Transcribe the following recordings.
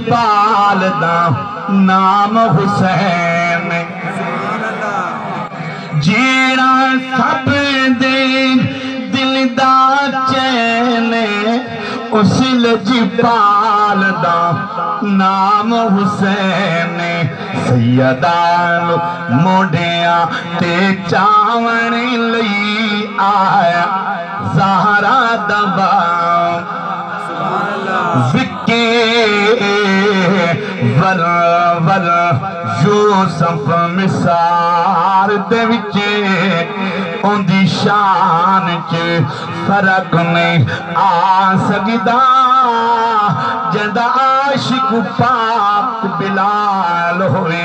جپال دا نام حسین جیڑا سب دے دل دا چین اس لجپال دا نام حسین سیدان موڑیاں تے چاون لئی آیا زہرا دبا وکے ور ور یوسف مسار دے وچے ان دی شان چے فرق نہیں آ سکدا جدا عاشق پاک بلال ہوئے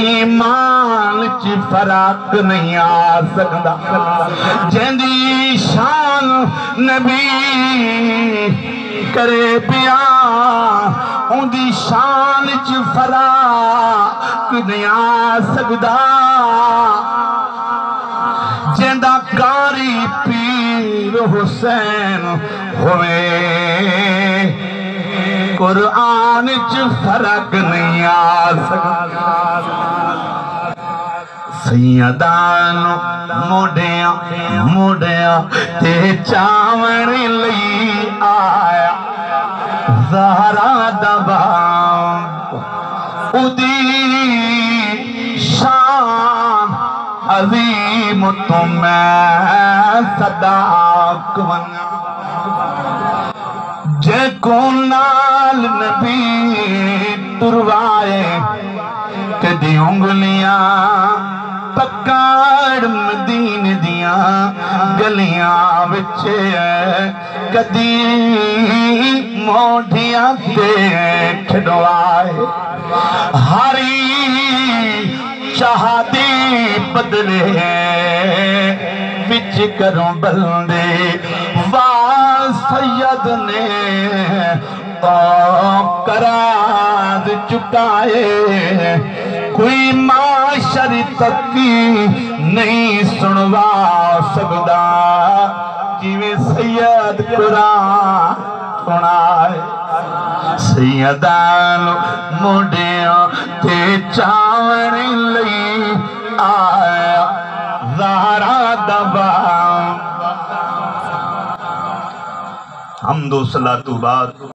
ایمان چے فرق نہیں آ سکدا جندی شان نبی کرے پیا ان دی شان چ فرق نہیں آ سکدا جندہ کاری پیر حسین ہوئے قرآن چ فرق نہیں آ سکدا سیدان موڑیاں تے چاون لئی آیا زہرا دبا ادی شان عظیم تو میں صداق ونگا جے کو نال نبی تروائے کدی انگلیاں پکڑ مدین دیاں گلیاں بچے کدی موڑیاں تے کھڑوائے ہاری چاہتی بدلے بچ کروں بلندے سید نے قرار چکائے کوئی معاشر تک نہیں سنوا سکدا جویں سید قرآن سنائے سیدان موڑیاں تے چاون لئی آیا زہرا دبا حمد و صلاۃ بعد